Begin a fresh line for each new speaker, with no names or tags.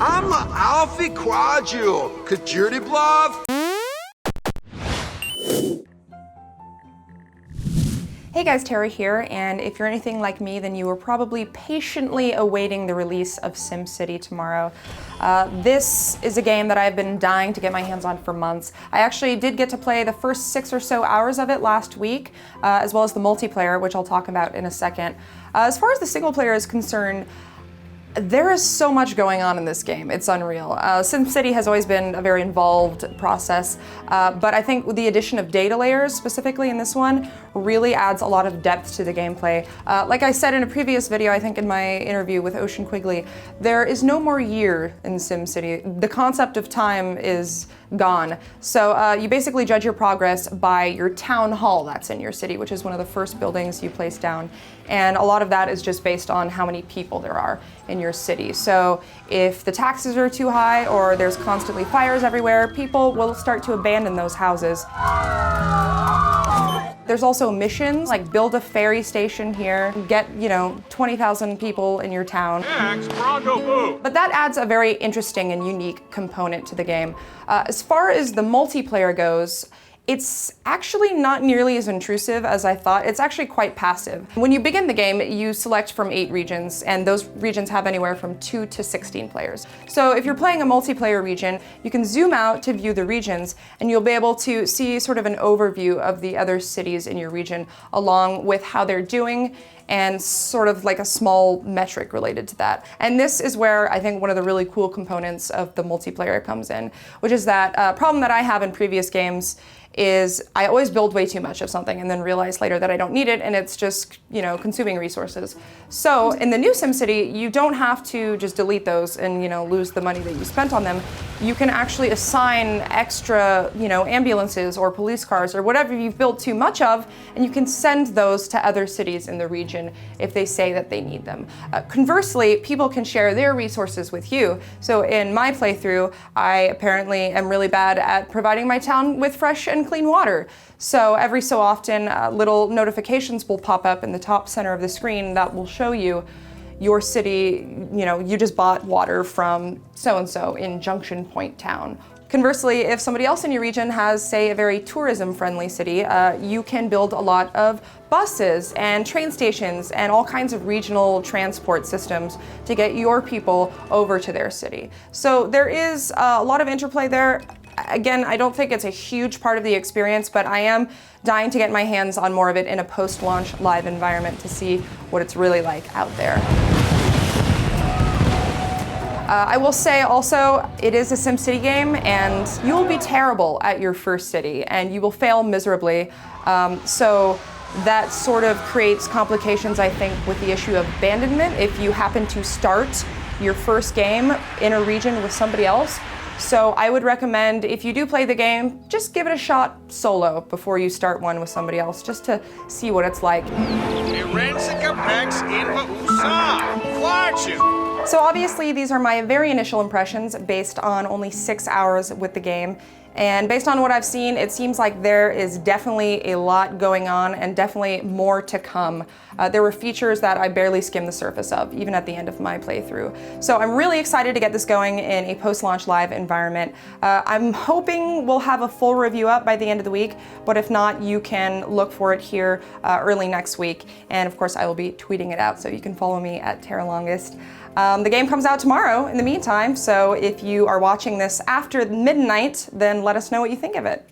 I'm Alfie Quadrille, Kajurdi Bluff.
Hey guys, Tara here, and if you're anything like me, then you were probably patiently awaiting the release of SimCity tomorrow. This is a game that I've been dying to get my hands on for months. I actually did get to play the first 6 or so hours of it last week, as well as the multiplayer, which I'll talk about in a second. As far as the single player is concerned, there is so much going on in this game. It's unreal. SimCity has always been a very involved process, but I think with the addition of data layers, specifically in this one, really adds a lot of depth to the gameplay. Like I said in a previous video, I think in my interview with Ocean Quigley, there is no more year in SimCity. The concept of time is gone. So you basically judge your progress by your town hall that's in your city, which is one of the first buildings you place down. And a lot of that is just based on how many people there are in your city. So if the taxes are too high or there's constantly fires everywhere, people will start to abandon those houses. There's also missions, like build a ferry station here, get, 20,000 people in your town. But that adds a very interesting and unique component to the game. As far as the multiplayer goes, it's actually not nearly as intrusive as I thought. It's actually quite passive. When you begin the game, you select from 8 regions, and those regions have anywhere from 2 to 16 players. So if you're playing a multiplayer region, you can zoom out to view the regions, and you'll be able to see sort of an overview of the other cities in your region, along with how they're doing, and sort of like a small metric related to that. And this is where I think one of the really cool components of the multiplayer comes in, which is that problem that I have in previous games is I always build way too much of something and then realize later that I don't need it, and it's just, consuming resources. So in the new SimCity, you don't have to just delete those and, lose the money that you spent on them. You can actually assign extra, ambulances or police cars or whatever you've built too much of, and you can send those to other cities in the region if they say that they need them. Conversely, people can share their resources with you. So in my playthrough, I apparently am really bad at providing my town with fresh and clean water. So every so often, little notifications will pop up in the top center of the screen that will show you your city, you just bought water from so-and-so in Junction Point Town. Conversely, if somebody else in your region has, say, a very tourism-friendly city, you can build a lot of buses and train stations and all kinds of regional transport systems to get your people over to their city. So there is a lot of interplay there. Again, I don't think it's a huge part of the experience, but I am dying to get my hands on more of it in a post-launch live environment to see what it's really like out there. I will say also, it is a SimCity game, and you will be terrible at your first city, and you will fail miserably. So that sort of creates complications, I think, with the issue of abandonment if you happen to start your first game in a region with somebody else. So I would recommend, if you do play the game, just give it a shot solo before you start one with somebody else, just to see what it's like. So obviously these are my very initial impressions based on only 6 hours with the game. And based on what I've seen, it seems like there is definitely a lot going on and definitely more to come. There were features that I barely skimmed the surface of, even at the end of my playthrough. So I'm really excited to get this going in a post-launch live environment. I'm hoping we'll have a full review up by the end of the week, but if not, you can look for it here early next week. And of course, I will be tweeting it out, so you can follow me at TerraLongest. The game comes out tomorrow in the meantime, so if you are watching this after midnight, then let us know what you think of it.